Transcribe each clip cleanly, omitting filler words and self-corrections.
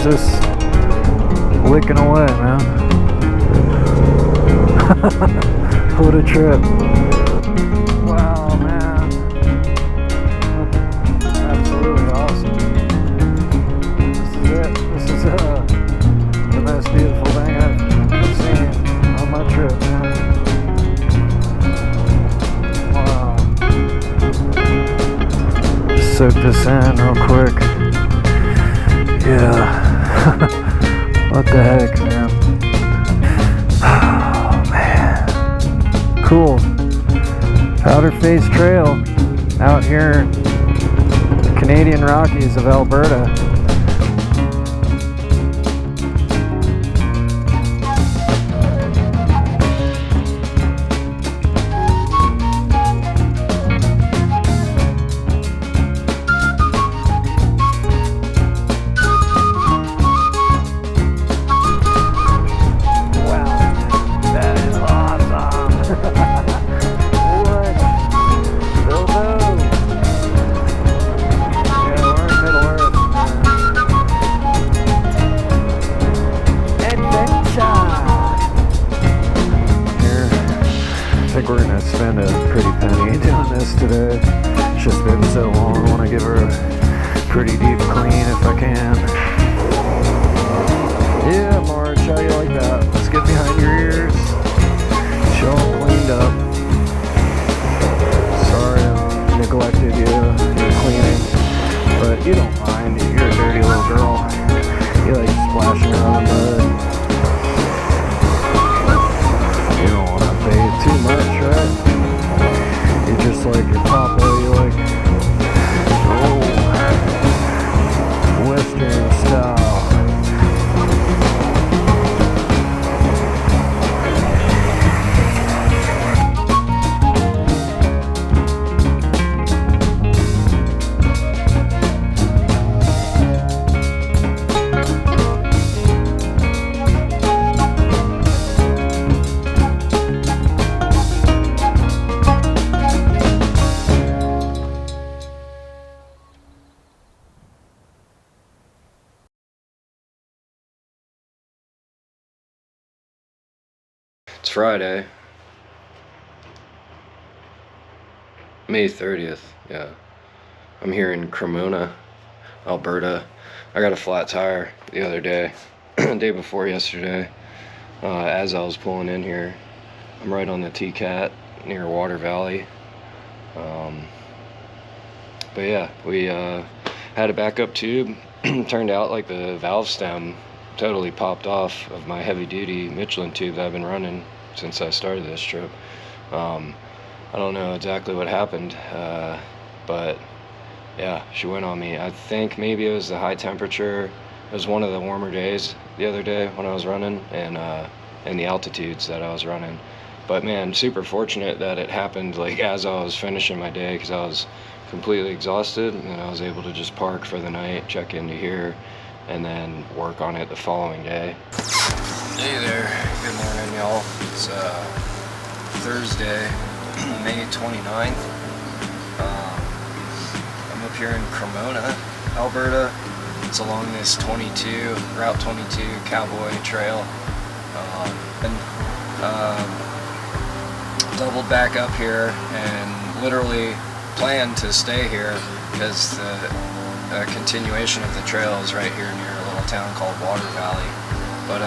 is just licking away, man. What a trip. Wow, man. Absolutely awesome. This is it. This is the most beautiful thing I've seen on my trip, man. Wow. Just soak this in real quick. Yeah. What the heck, man? Oh, man. Cool. Powder Face Trail out here in the Canadian Rockies of Alberta. We're gonna spend a pretty penny doing this today. It's just been so long. I want to give her a pretty deep clean if I can. Yeah, Marge, how you like that? Let's get behind your ears. Show them cleaned up. Sorry I neglected you in your cleaning, but you don't mind. You're a dirty little girl. You like splashing around in the mud. You don't want to bathe too much, right? You're just like your papa, you like, oh, Western style. It's Friday, May 30th, yeah. I'm here in Cremona, Alberta. I got a flat tire the other day, day before yesterday, as I was pulling in here. I'm right on the TCAT near Water Valley. But yeah, we had a backup tube. Turned out like the valve stem totally popped off of my heavy duty Michelin tube that I've been running since I started this trip. I don't know exactly what happened, but yeah, she went on me. I think maybe it was the high temperature. It was one of the warmer days the other day when I was running, and the altitudes that I was running. But man, super fortunate that it happened like as I was finishing my day, because I was completely exhausted, and I was able to just park for the night, check into here, and then work on it the following day. Hey there, good morning y'all. It's Thursday, May 29th. I'm up here in Cremona, Alberta. It's along this Route 22 cowboy trail. Doubled back up here and literally planned to stay here because the continuation of the trail is right here near a little town called Water Valley. But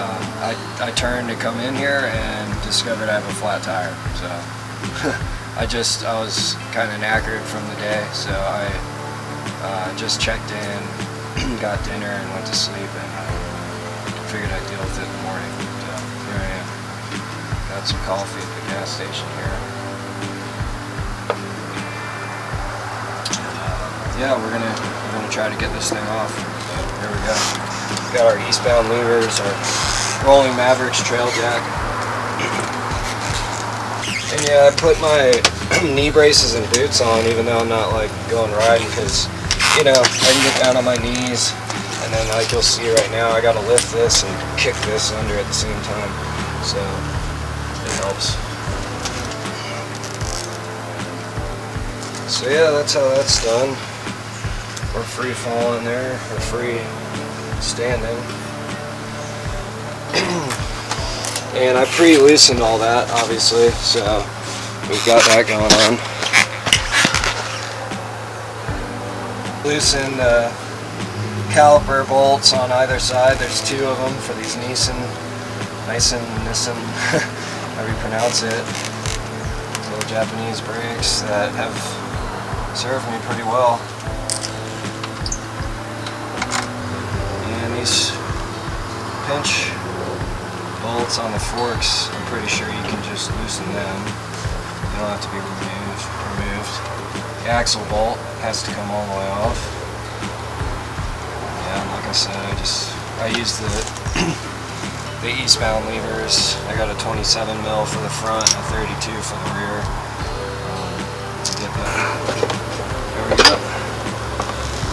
I turned to come in here and discovered I have a flat tire. So I was kind of knackered from the day, so I just checked in, got dinner, and went to sleep, and figured I'd deal with it in the morning. So here I am. Got some coffee at the gas station here. Yeah, we're gonna try to get this thing off. So here we go. Got our eastbound levers, our Rolling Mavericks trail jack. And yeah, I put my knee braces and boots on, even though I'm not like going riding, because you know I can get down on my knees, and then like you'll see right now, I gotta lift this and kick this under at the same time, so it helps. So yeah, that's how that's done. We're free falling there, we're free standing. And I pre-loosened all that, obviously, so we've got that going on. Loosen the caliper bolts on either side. There's 2 of them for these Nissan, however you pronounce it. Little Japanese brakes that have served me pretty well. And these pinch bolts on the forks, I'm pretty sure you can just loosen them. They don't have to be removed. The axle bolt has to come all the way off. Yeah, and like I said, I use the eastbound levers. I got a 27 mil for the front, a 32 for the rear. To get that. There we go.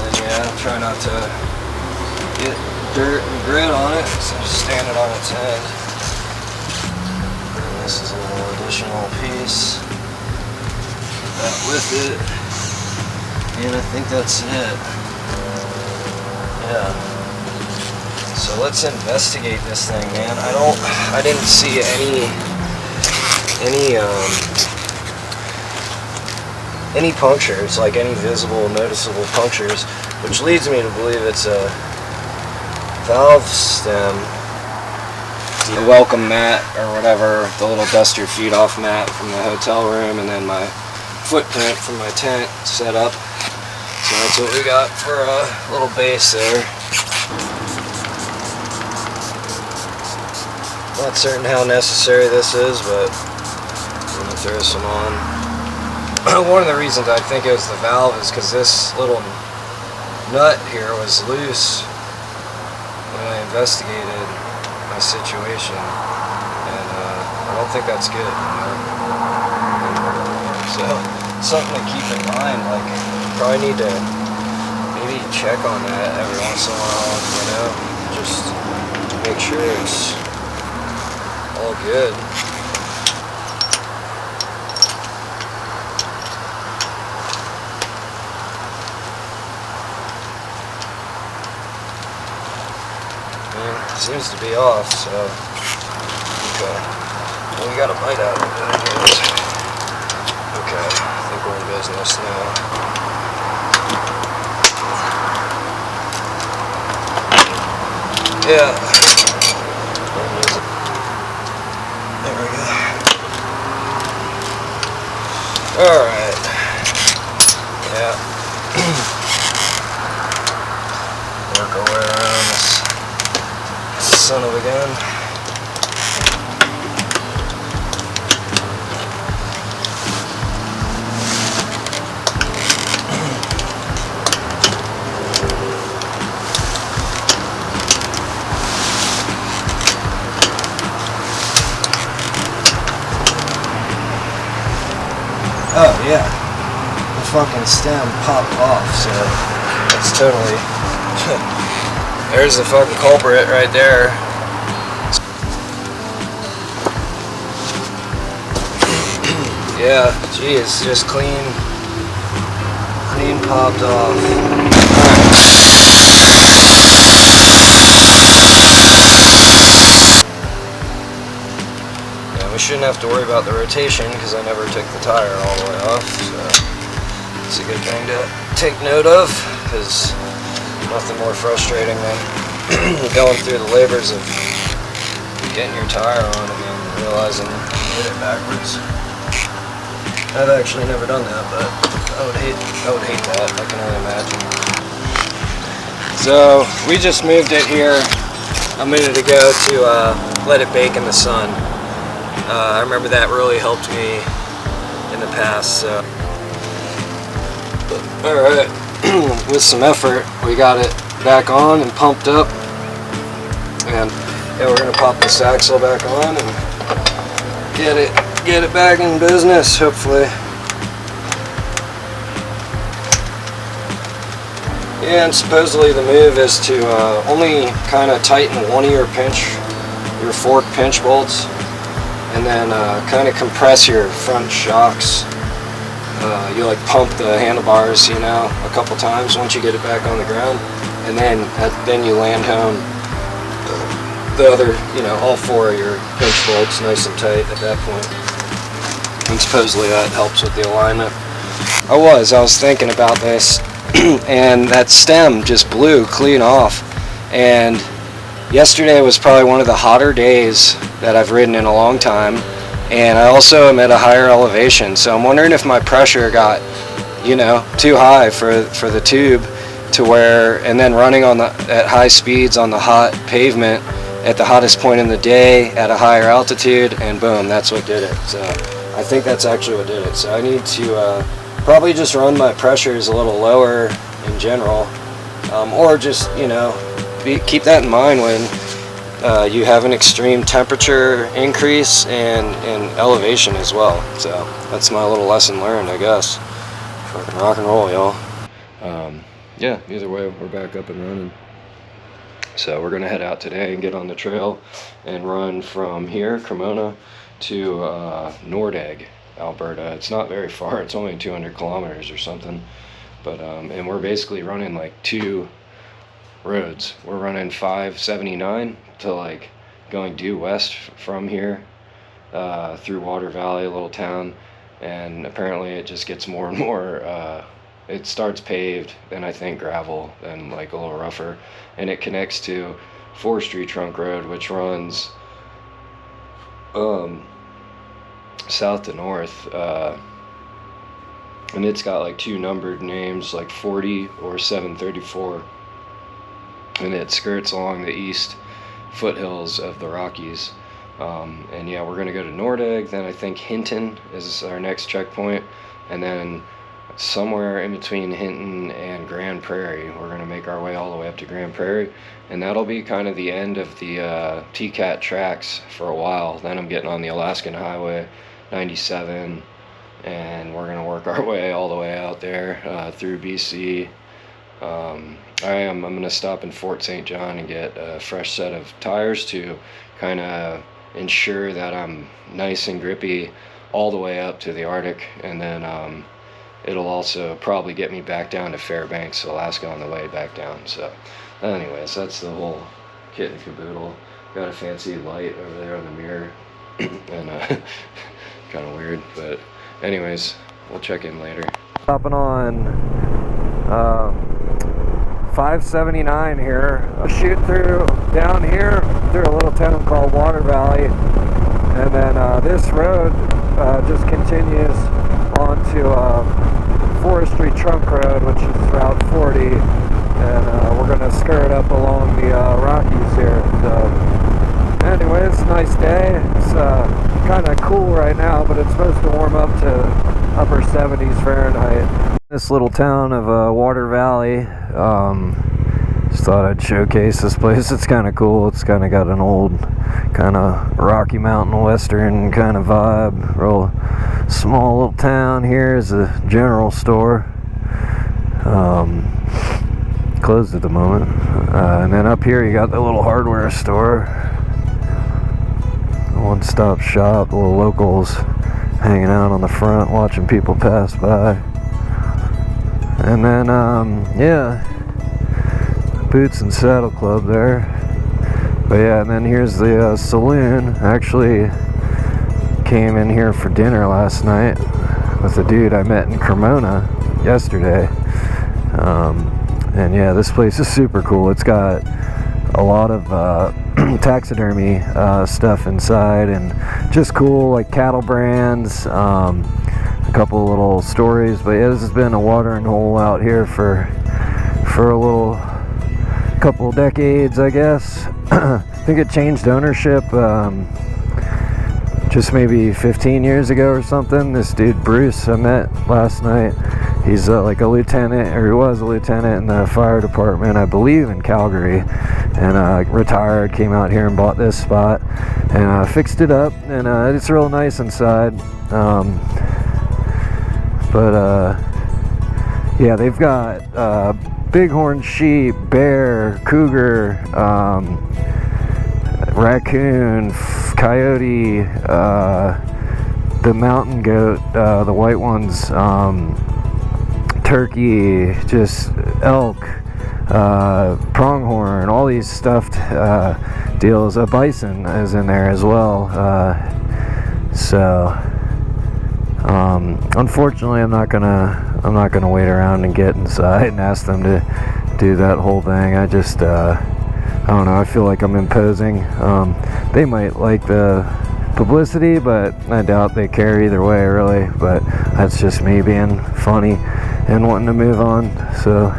And yeah, try not to get dirt and grit on it, so just stand it on its head. And this is a little additional piece. Put that with it. And I think that's it. Yeah. So let's investigate this thing, man. I didn't see any punctures, like any visible, noticeable punctures, which leads me to believe it's a valve stem. The welcome mat or whatever, the little dust your feet off mat from the hotel room, and then my footprint from my tent set up. So that's what we got for a little base there. Not certain how necessary this is, but I'm gonna throw some on. One of the reasons I think it was the valve is because this little nut here was loose when I investigated my situation, and I don't think that's good, you know? So something to keep in mind. Like, probably need to maybe check on that every once in a while, you know, just to make sure it's all good. Seems to be off, so okay. Well, we got a bite out of it. Okay, I think we're in business now. Yeah. There we go. Alright. Yeah. Work our way around this son of a gun. Oh yeah, the fucking stem popped off, so it's totally there's the fucking culprit right there. Yeah, geez, just clean popped off. Yeah, we shouldn't have to worry about the rotation because I never took the tire all the way off, so it's a good thing to take note of, because nothing more frustrating than going through the labors of getting your tire on and then realizing you hit it backwards. I've actually never done that, but I would hate that. I can only imagine. So we just moved it here a minute ago to let it bake in the sun. I remember that really helped me in the past. So. All right. With some effort, we got it back on and pumped up, and yeah, we're gonna pop this axle back on and get it back in business, hopefully. Yeah, and supposedly the move is to only kind of tighten one of your fork pinch bolts, and then kind of compress your front shocks. You like pump the handlebars, you know, a couple times once you get it back on the ground. and then you land home the other, all 4 of your pinch bolts nice and tight at that point. And supposedly that helps with the alignment. I was thinking about this, and that stem just blew clean off. And yesterday was probably one of the hotter days that I've ridden in a long time, and I also am at a higher elevation, so I'm wondering if my pressure got, too high for the tube to where, and then running at high speeds on the hot pavement at the hottest point in the day at a higher altitude, and boom, that's what did it. So I think that's actually what did it. So I need to probably just run my pressures a little lower in general, or just keep that in mind when you have an extreme temperature increase and elevation as well. So that's my little lesson learned, I guess. Fucking rock and roll, y'all. Yeah, either way, we're back up and running. So we're gonna head out today and get on the trail and run from here, Cremona, to Nordegg, Alberta. It's not very far, it's only 200 kilometers or something. But and we're basically running like 2 roads. We're running 579 to like going due west from here through Water Valley, a little town, and apparently it just gets more and more it starts paved, then I think gravel, then like a little rougher, and it connects to Forestry Trunk Rd, which runs south to north, and it's got like 2 numbered names, like 40 or 734, and it skirts along the east foothills of the Rockies. And yeah, we're gonna go to Nordegg, then I think Hinton is our next checkpoint, and then somewhere in between Hinton and Grand Prairie we're gonna make our way all the way up to Grand Prairie, and that'll be kind of the end of the TCAT tracks for a while. Then I'm getting on the Alaskan Highway 97, and we're gonna work our way all the way out there through BC. I'm gonna stop in Fort St. John and get a fresh set of tires to kind of ensure that I'm nice and grippy all the way up to the Arctic, and then it'll also probably get me back down to Fairbanks, Alaska on the way back down. So anyways, that's the whole kit and caboodle. Got a fancy light over there on the mirror and kind of weird, but anyways, we'll check in later. Hopping on 579 here. I'll shoot through down here through a little town called Water Valley, and then this road just continues onto Forestry Trunk Rd, which is Route 40, and we're going to skirt up along the Rockies here. So anyways, nice day. It's kind of cool right now, but it's supposed to warm up to upper 70s Fahrenheit. This little town of Water Valley, just thought I'd showcase this place. It's kind of cool. It's kind of got an old kind of Rocky Mountain Western kind of vibe. Real small little town. Here is a general store, closed at the moment, and then up here you got the little hardware store, one-stop shop, little locals hanging out on the front watching people pass by. And then yeah, Boots and Saddle Club there. But yeah, and then here's the saloon. I actually came in here for dinner last night with a dude I met in Cremona yesterday. And yeah, this place is super cool. It's got a lot of taxidermy stuff inside, and just cool like cattle brands, a couple little stories. But yeah, this has been a watering hole out here for a little couple decades, I guess. I think it changed ownership just maybe 15 years ago or something. This dude Bruce I met last night, he's like a lieutenant, or he was a lieutenant in the fire department, I believe in Calgary, and retired, came out here and bought this spot and fixed it up, and it's real nice inside. But yeah, they've got bighorn sheep, bear, cougar, raccoon, coyote, the mountain goat, the white ones, turkey, just elk, pronghorn, all these stuffed deals. A bison is in there as well. So unfortunately, I'm not gonna wait around and get inside and ask them to do that whole thing. I just I don't know. I feel like I'm imposing. They might like the publicity, but I doubt they care either way, really. But that's just me being funny and wanting to move on. So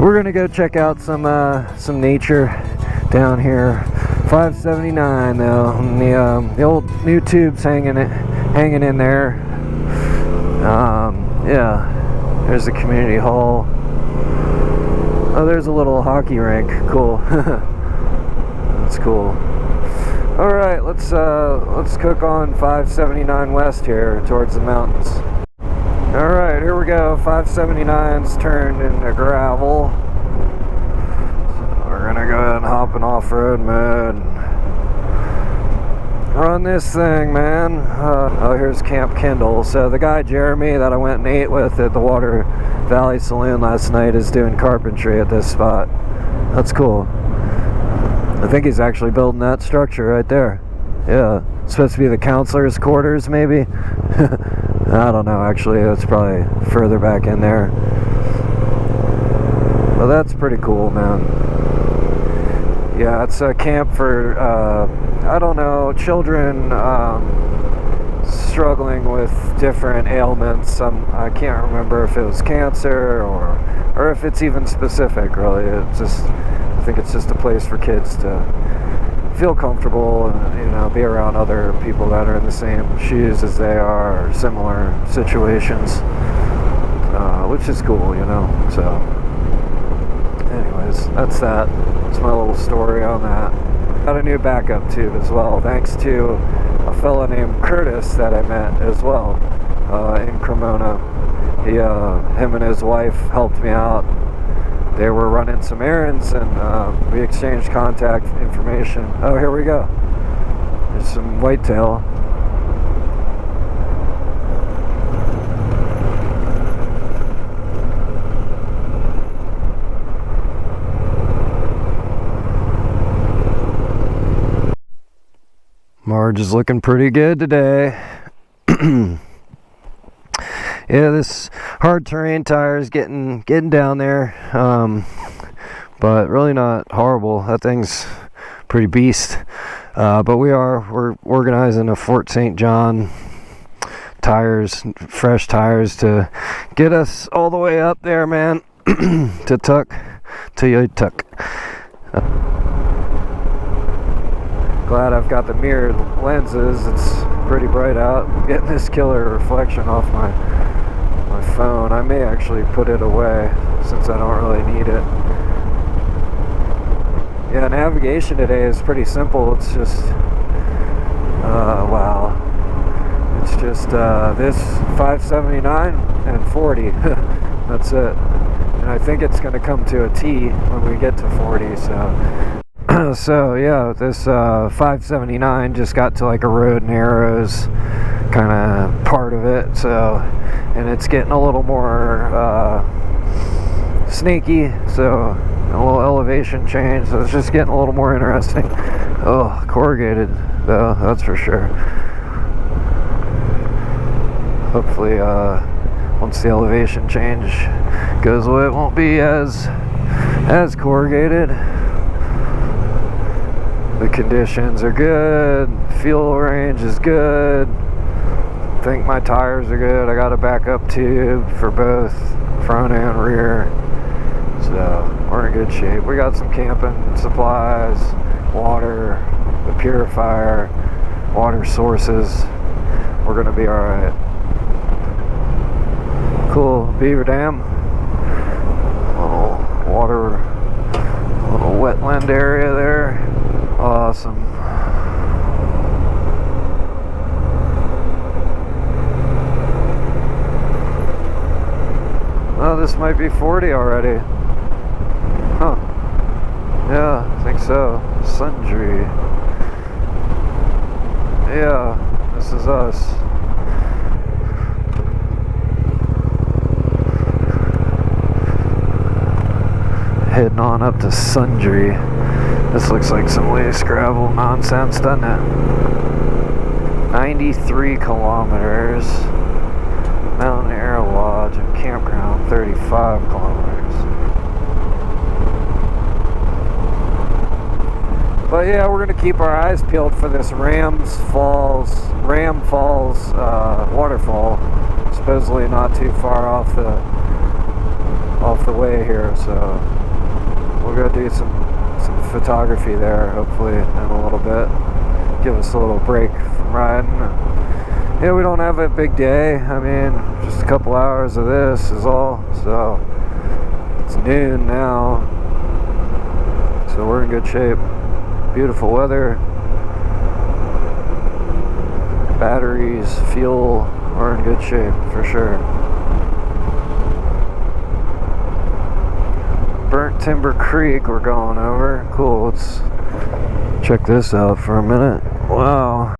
we're gonna go check out some nature down here. 579 though, and the old new tubes hanging in there. Yeah, there's the community hall. Oh, there's a little hockey rink. Cool. That's cool. All right, let's cook on 579 west here towards the mountains. All right, here we go. 579's turned into gravel. So we're gonna go ahead and hop in off-road mode. Run this thing, man. Oh, here's Camp Kendall. So the guy Jeremy that I went and ate with at the Water Valley Saloon last night is doing carpentry at this spot. That's cool. I think he's actually building that structure right there. Yeah, it's supposed to be the counselor's quarters, maybe. I don't know, actually. That's probably further back in there. Well, that's pretty cool, man. Yeah, it's a camp for, I don't know, children struggling with different ailments. I can't remember if it was cancer or if it's even specific, really. It's just, I think it's just a place for kids to feel comfortable and, you know, be around other people that are in the same shoes as they are, or similar situations, which is cool, you know. So anyways, that's that. That's my little story on that. Got a new backup tube as well, thanks to a fella named Curtis that I met as well in Cremona. Him and his wife helped me out. They were running some errands, and we exchanged contact information. Oh, here we go. There's some whitetail. Marge is looking pretty good today. Yeah, this hard terrain tire is getting down there, but really not horrible. That thing's pretty beast. But we're organizing a Fort St. John tires, fresh tires, to get us all the way up there, man. to Yutuk. Glad I've got the mirrored lenses. It's pretty bright out. I'm getting this killer reflection off my phone. I may actually put it away since I don't really need it. Yeah, navigation today is pretty simple. It's just wow. It's just this 579 and 40. That's it. And I think it's going to come to a T when we get to 40. So yeah, this 579 just got to like a road and arrows kind of part of it. So, and it's getting a little more snaky. So a little elevation change. So it's just getting a little more interesting. Oh, corrugated though, that's for sure. Hopefully, once the elevation change goes away, it won't be as corrugated. The conditions are good, fuel range is good, I think my tires are good. I got a backup tube for both front and rear, so we're in good shape. We got some camping supplies, water, a purifier, water sources. We're gonna be alright. Cool, beaver dam, little water, little wetland area there. Awesome. Oh, this might be 40 already. Huh. Yeah, I think so. Sundry. Yeah, this is us. heading on up to Sundry. This looks like some loose gravel nonsense, doesn't it? 93 kilometers. Mountain Air Lodge and Campground, 35 kilometers. But yeah, we're gonna keep our eyes peeled for this Ram Falls waterfall. Supposedly not too far off the way here, so we'll go do some photography there, hopefully in a little bit. Give us a little break from riding. Yeah, we don't have a big day. I mean, just a couple hours of this is all. So it's noon now, so we're in good shape. Beautiful weather, batteries, fuel, we're in good shape for sure. Burnt Timber Creek we're going over. Cool, let's check this out for a minute. Wow.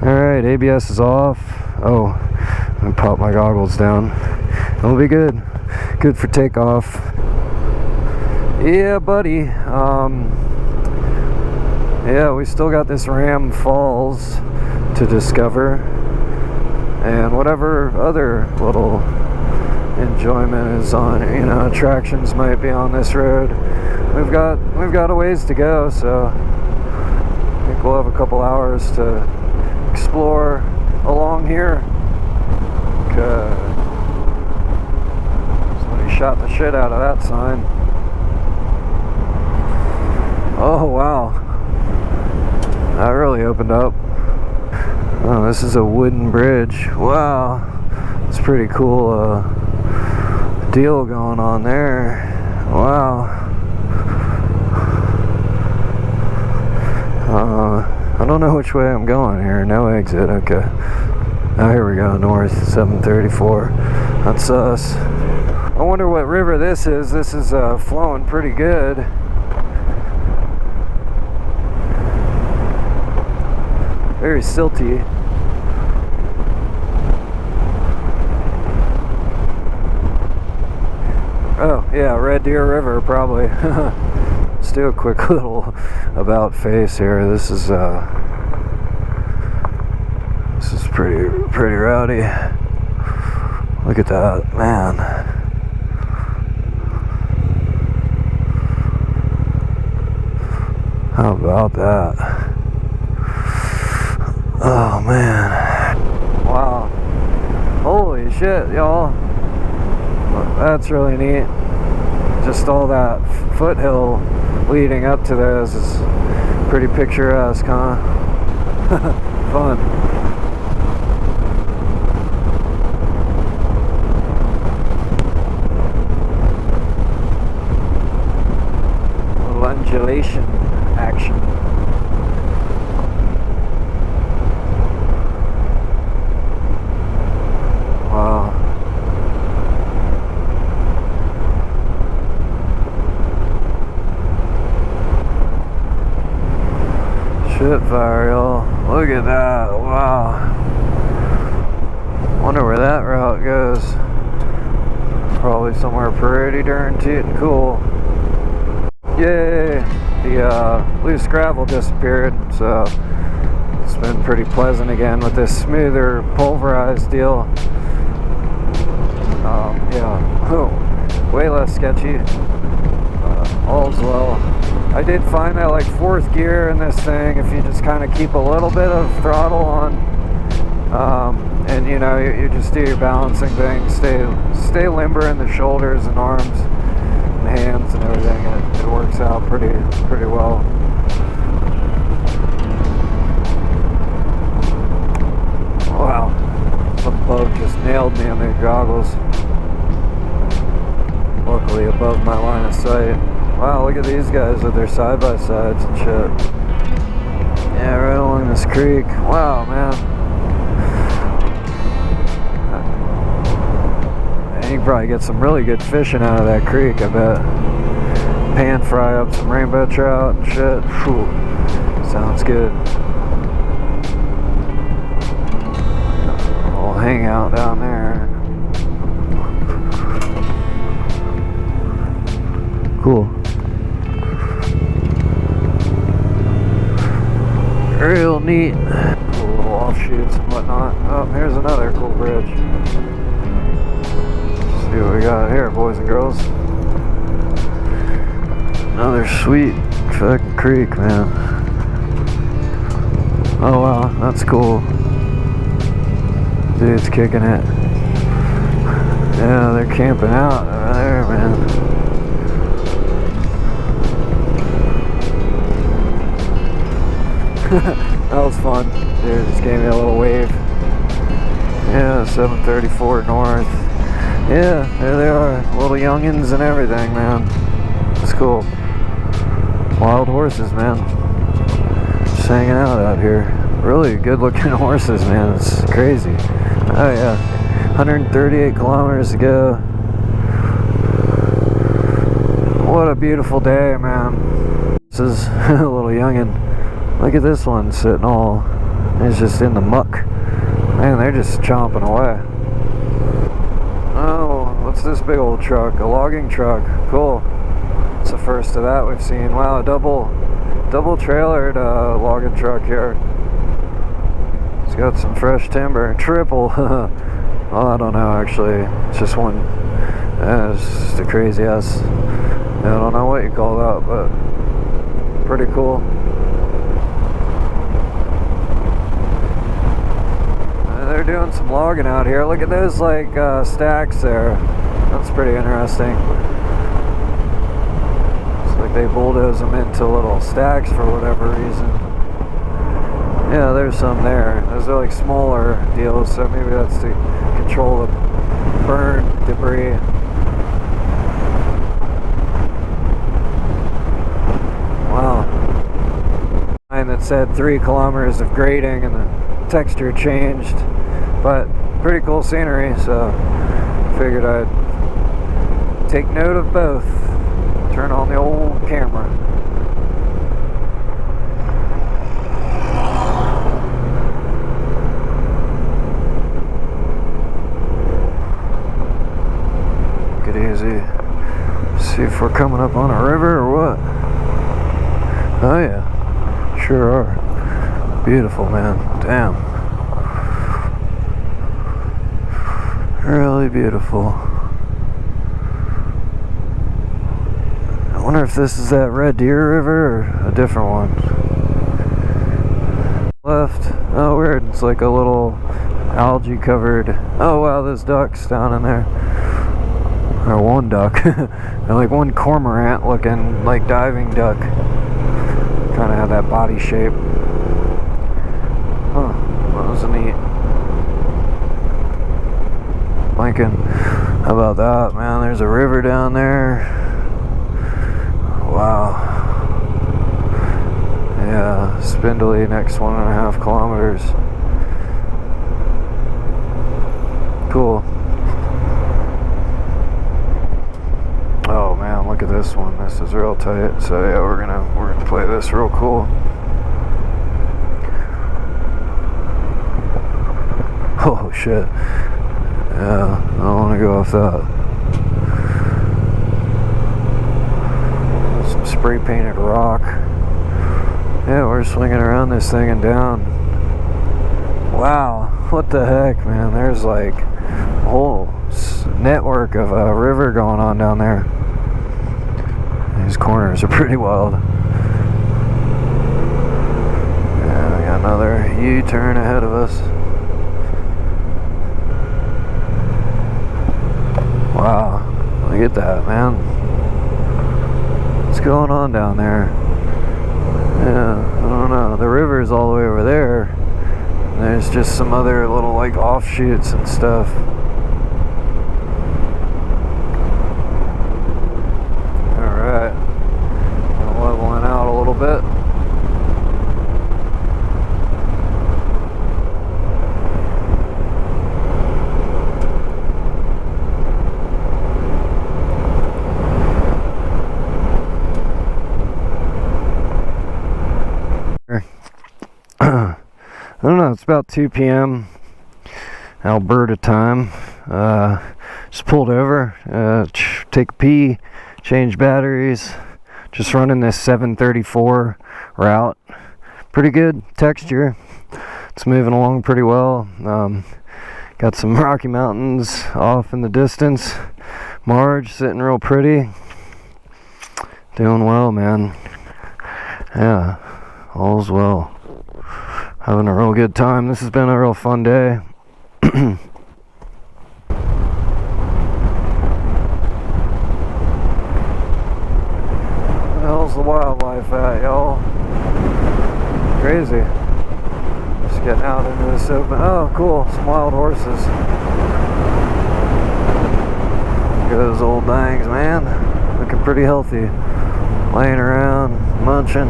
Alright, ABS is off. Oh, I'm gonna pop my goggles down. It'll be good. Good for takeoff. Yeah, buddy. Yeah, we still got this Ram Falls to discover. And whatever other little enjoyment is on, you know, attractions might be on this road. We've got a ways to go, so I think we'll have a couple hours to explore along here. Somebody shot the shit out of that sign. Oh wow, that really opened up. Oh, this is a wooden bridge. Wow, it's pretty cool deal going on there. Wow. I don't know which way I'm going here. No exit. Okay. Oh, here we go. North 734. That's us. I wonder what river this is. This is flowing pretty good. very silty. Oh yeah, Red Deer River probably. Let's do a quick little about face here. This is pretty rowdy. Look at that, man. How about that? Oh man. Wow. Holy shit, y'all. That's really neat. Just all that foothill leading up to this is pretty picturesque, huh? Fun. Little undulation action. Wow. Shit fire, y'all. Look at that. Wow. Wonder where that route goes. Probably somewhere pretty darn tootin' cool. Yay! The loose gravel disappeared, so it's been pretty pleasant again with this smoother pulverized deal. Yeah, oh, way less sketchy. All's well. I did find that like fourth gear in this thing, if you just kind of keep a little bit of throttle on, and you know, you just do your balancing thing, stay limber in the shoulders and arms and hands and everything, it works out pretty well. Wow, some bug just nailed me on the goggles. Luckily above my line of sight. Wow, look at these guys with their side-by-sides and shit. Yeah, right along this creek. Wow, man. And you can probably get some really good fishing out of that creek, I bet. Pan fry up some rainbow trout and shit. Whew. Sounds good. We'll hang out down there. Cool. Real neat. Cool little offshoots and whatnot. Oh, here's another cool bridge. Let's see what we got here, boys and girls. Another sweet fucking creek, man. Oh wow, that's cool. Dude's kicking it. Yeah, they're camping out over there, man. That was fun. Dude just gave me a little wave. Yeah, 734 north. Yeah, there they are. Little youngins and everything, man. It's cool. Wild horses, man. Just hanging out here. Really good looking horses, man. It's crazy. Oh yeah. 138 kilometers to go. What a beautiful day, man. This is a little youngin'. Look at this one sitting all, it's just in the muck. Man, they're just chomping away. Oh, what's this big old truck? A logging truck. Cool. It's the first of that we've seen. Wow, a double trailered logging truck here. It's got some fresh timber. Triple. Well, I don't know actually. It's just one. It's just a crazy ass. I don't know what you call that, but pretty cool. They're doing some logging out here. Look at those like stacks there. That's pretty interesting. It's like they bulldoze them into little stacks for whatever reason. Yeah, there's some there. Those are like smaller deals, so maybe that's to control the burn debris. Wow. Mine that said 3 kilometers of grading and the texture changed. But pretty cool scenery, so figured I'd take note of both. Turn on the old camera. coming up on a river or what? Oh yeah, sure are. Beautiful, man. Damn. Really beautiful. I wonder if this is that Red Deer River or a different one. Left. Oh, weird. It's like a little algae covered. Oh wow, there's ducks down in there. Or one duck. And like one cormorant looking like diving duck. Kind of have that body shape. Huh. That was neat. Thinking, how about that, man? There's a river down there. Wow. Yeah, spindly next 1.5 kilometers. Cool. Oh man, look at this one. This is real tight. So yeah, we're gonna play this real cool. Oh shit. Yeah, I don't want to go off that. Some spray painted rock. Yeah, we're swinging around this thing and down. Wow, what the heck, man? There's like a whole network of a river going on down there. These corners are pretty wild. Yeah, we got another U-turn ahead of us. Wow, look at that, man. What's going on down there? Yeah, I don't know. The river is all the way over there. And there's just some other little like offshoots and stuff. Alright. Leveling out a little bit. I don't know, it's about 2 p.m. Alberta time. Just pulled over, take a pee, change batteries. Just running this 734 route. Pretty good texture. It's moving along pretty well. Got some Rocky Mountains off in the distance. Marge sitting real pretty. Doing well, man. Yeah, all's well. Having a real good time. This has been a real fun day. How's the wildlife at, y'all? Crazy. Just getting out into this open. Oh, cool. Some wild horses. Look at those old dangs, man. Looking pretty healthy. Laying around, munching.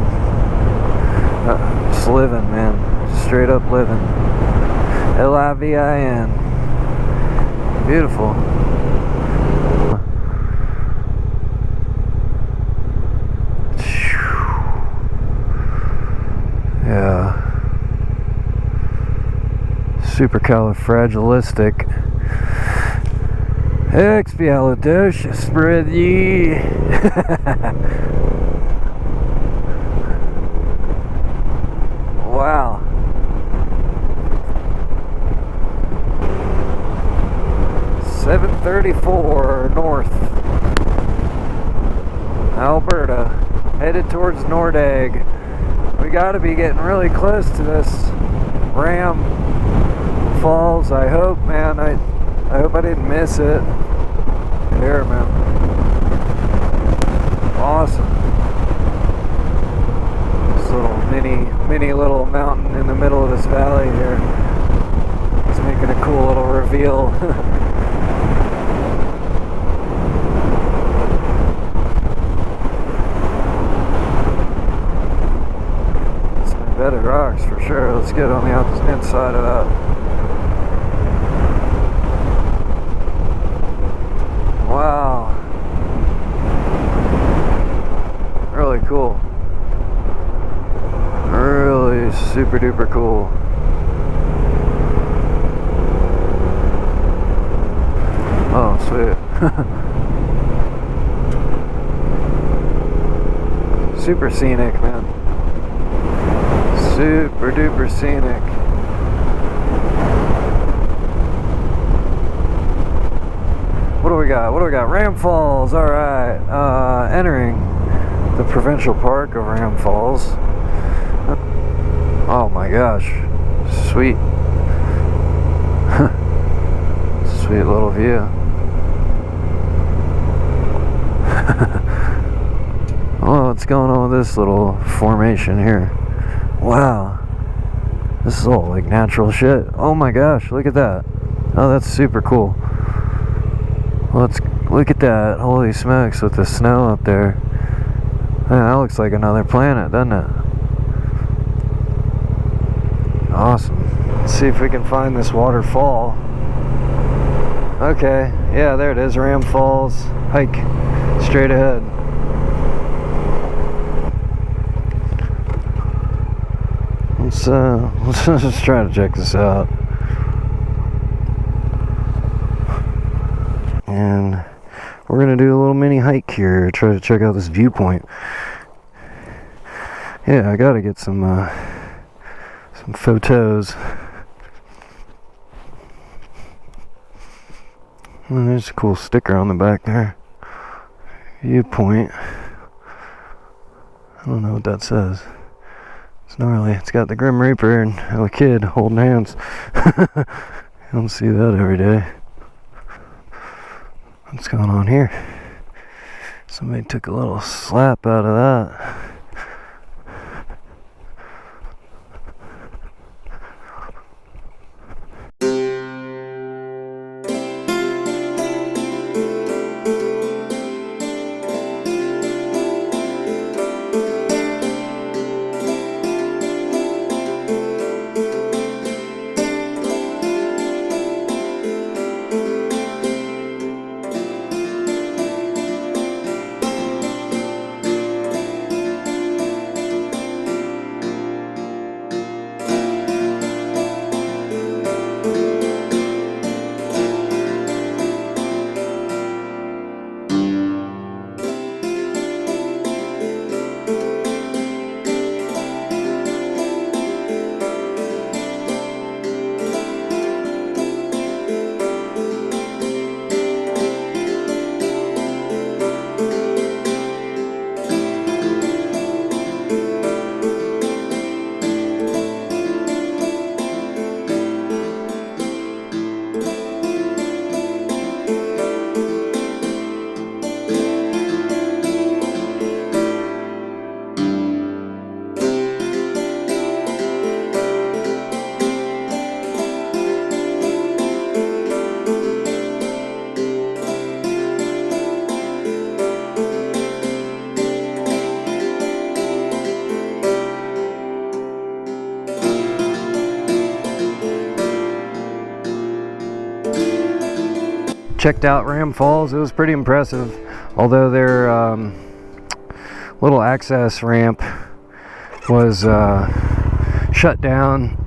Just living, man. Straight up living. L-I-V-I-N. Beautiful. Yeah. Supercalifragilistic. Expialidocious. Wow. .34 north. Alberta. Headed towards Nordegg. We gotta be getting really close to this Ram Falls. I hope, man. I hope I didn't miss it. Here, man. Awesome. This little mini little mountain in the middle of this valley here. It's making a cool little reveal. Bedded rocks for sure. Let's get on the inside of that. Wow. Really cool. Really super duper cool. Oh, sweet. Super scenic, man. Super duper scenic. What do we got? What do we got? Ram Falls. All right. Entering the provincial park of Ram Falls. Oh my gosh. Sweet. Sweet little view. Oh, what's going on with this little formation here? Wow. This is all like natural shit. Oh my gosh, look at that. Oh, that's super cool. Let's look at that. Holy smokes, with the snow up there. Man, that looks like another planet, doesn't it? Awesome. Let's see if we can find this waterfall. Okay, yeah, there it is. Ram Falls. Hike straight ahead. Let's just try to check this out. And we're gonna do a little mini hike here, try to check out this viewpoint. Yeah, I gotta get some photos. And there's a cool sticker on the back there. Viewpoint. I don't know what that says. It's gnarly. It's got the Grim Reaper and a kid holding hands. You don't see that every day. What's going on here? Somebody took a little slap out of that. Checked out Ram Falls. It was pretty impressive, although their little access ramp was shut down.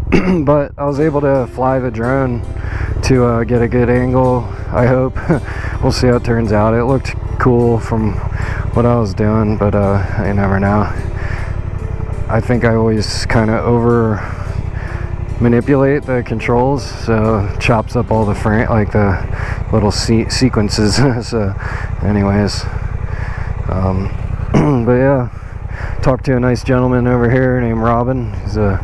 But I was able to fly the drone to get a good angle, I hope. We'll see how it turns out. It looked cool from what I was doing, but you never know. I think I always kind of over manipulate the controls, so it chops up all the frame, like the little sequences. So anyways, but yeah, talked to a nice gentleman over here named Robin. He's a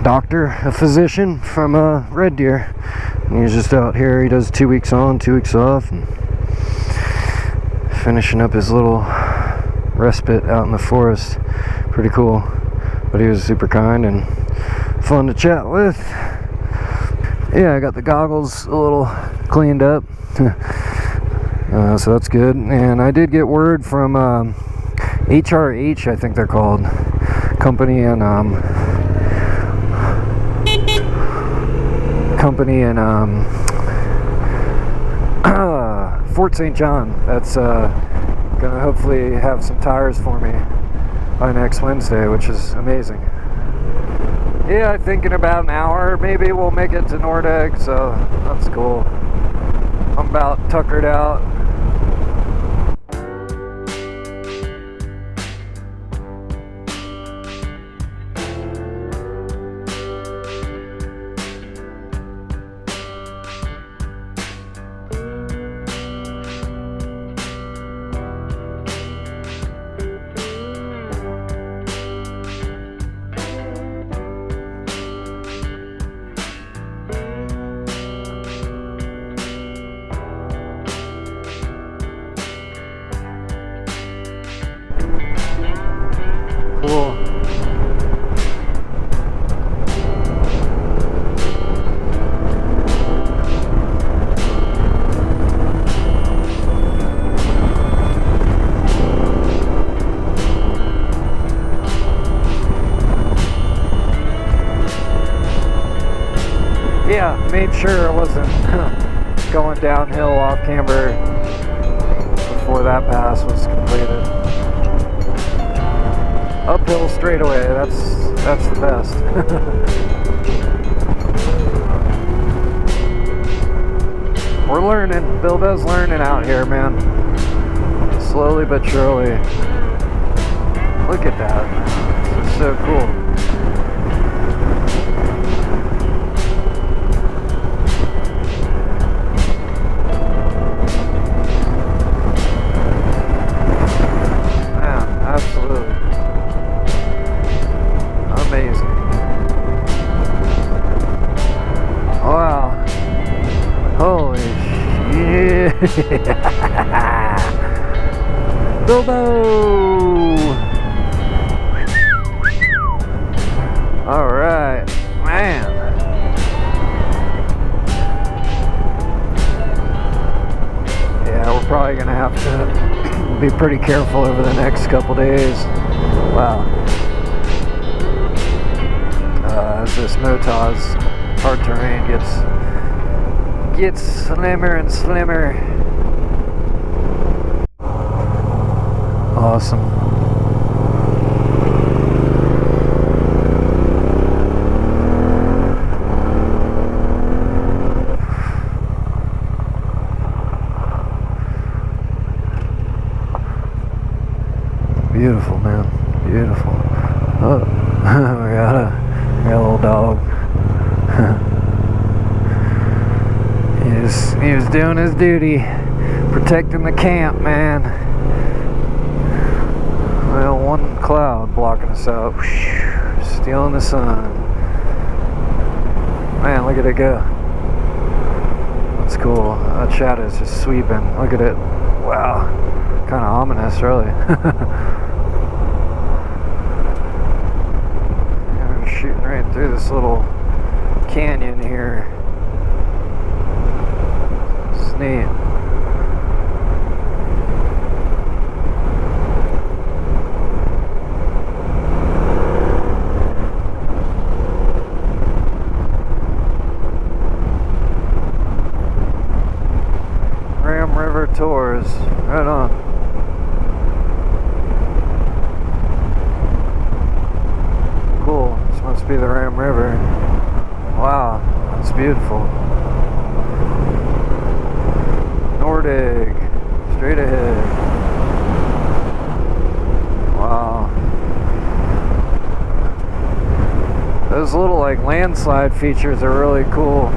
doctor, a physician from Red Deer, and he's just out here. He does 2 weeks on, 2 weeks off, and finishing up his little respite out in the forest. Pretty cool. But he was super kind and fun to chat with. Yeah, I got the goggles a little cleaned up. So that's good. And I did get word from HRH, I think they're called, company in Fort St. John, that's gonna hopefully have some tires for me by next Wednesday, which is amazing. Yeah, I think in about an hour maybe we'll make it to Nordegg, so that's cool. I'm about tuckered out. Yeah, made sure I wasn't going downhill off camber before that pass was completed. Uphill straightaway, that's the best. We're learning. Bilbo's learning out here, man. Slowly but surely. Look at that. This is so cool. Yeah, absolutely. Amazing. Wow. Holy shit. Bilbo! Alright, man. Yeah, we're probably gonna have to be pretty careful over the next couple days. Wow. As this Motaz hard terrain gets slimmer and slimmer. Awesome. Beautiful, man. Beautiful. Oh, we got a little dog. He was doing his duty, protecting the camp, man. Well, one cloud blocking us out, stealing the sun. Man, look at it go. That's cool. That shadow's just sweeping. Look at it. Wow. Kind of ominous, really. Yeah, we're shooting right through this little canyon here. It's neat. Tours, right on. Cool, this must be the Ram River. Wow, that's beautiful. Nordegg, straight ahead. Wow. Those little like landslide features are really cool.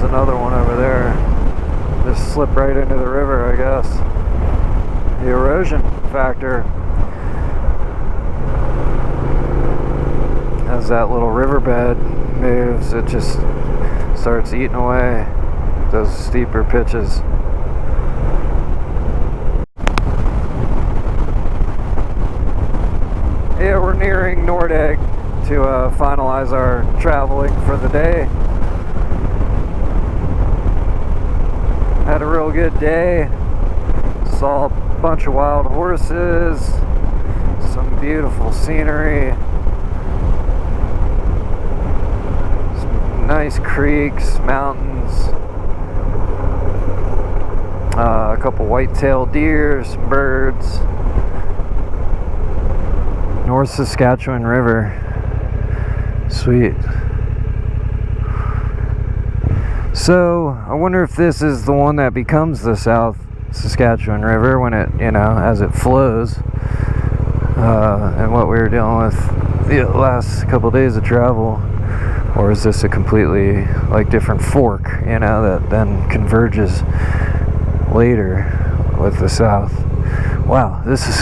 Another one over there. Just slip right into the river, I guess. The erosion factor. As that little riverbed moves, it just starts eating away those steeper pitches. Yeah, we're nearing Nordegg to finalize our traveling for the day. Had a real good day. Saw a bunch of wild horses, some beautiful scenery, some nice creeks, mountains, a couple white-tailed deer, some birds. North Saskatchewan River. Sweet. So, I wonder if this is the one that becomes the South Saskatchewan River when it, as it flows. And what we were dealing with the last couple days of travel. Or is this a completely, different fork, that then converges later with the South? Wow, this is...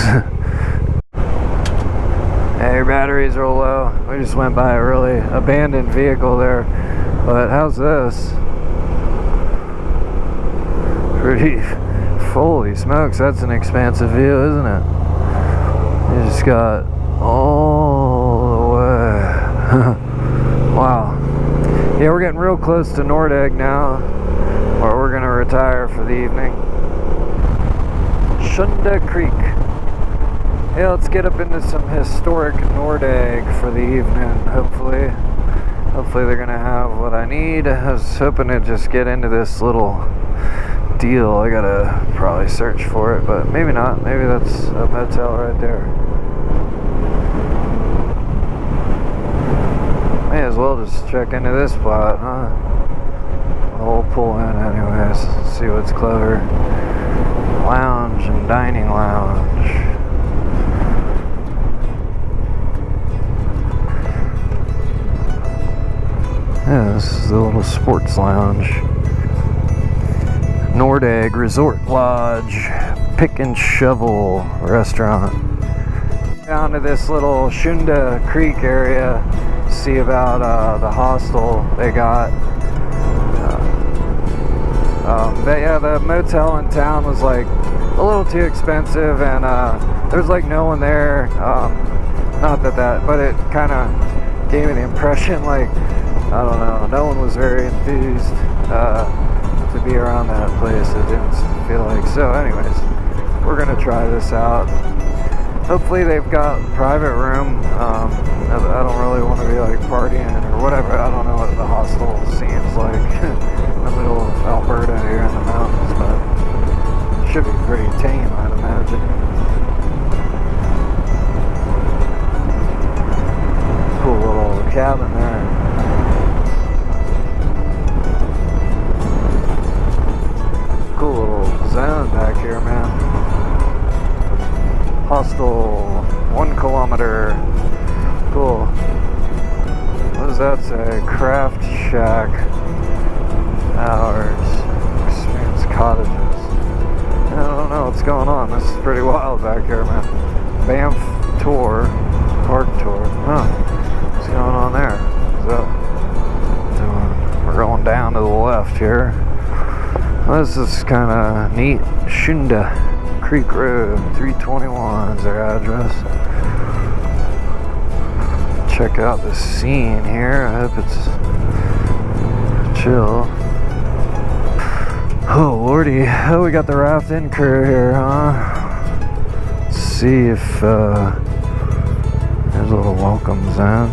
Hey, your batteries are low. We just went by a really abandoned vehicle there. But how's this? Pretty, holy smokes, that's an expansive view, isn't it? You just got all the way. Wow. Yeah, we're getting real close to Nordegg now, where we're gonna retire for the evening. Shunda Creek. Yeah, let's get up into some historic Nordegg for the evening, hopefully. Hopefully they're gonna have what I need. I was hoping to just get into this little deal. I gotta probably search for it, but maybe not. Maybe that's a motel right there. May as well just check into this spot, huh? We'll pull in anyways, see what's clever. Lounge and dining lounge. Yeah, this is the little sports lounge. Nordegg Resort Lodge, Pick and Shovel Restaurant. Down to this little Shunda Creek area, see about the hostel they got. But yeah, the motel in town was like a little too expensive, and there's like no one there. Not that, but it kind of gave me the impression like, I don't know, no one was very enthused to be around that place. It didn't feel like. So anyways, we're gonna try this out. Hopefully they've got a private room. I don't really want to be like partying or whatever. I don't know what the hostel seems like in the middle of Alberta here in the mountains, but it should be pretty tame, I'd imagine. Cool little cabin there. Cool little zone back here, man. Hostel, 1 kilometer. Cool. What does that say? Craft shack. Hours. Experience cottages. I don't know what's going on. This is pretty wild back here, man. Banff tour. Park tour. Huh. What's going on there? We're going down to the left here. This is kind of neat. Shunda Creek Road, 321 is their address. Check out the scene here. I hope it's chill. Oh lordy, oh, we got the rafting crew here, huh? Let's see if there's a little welcome zone.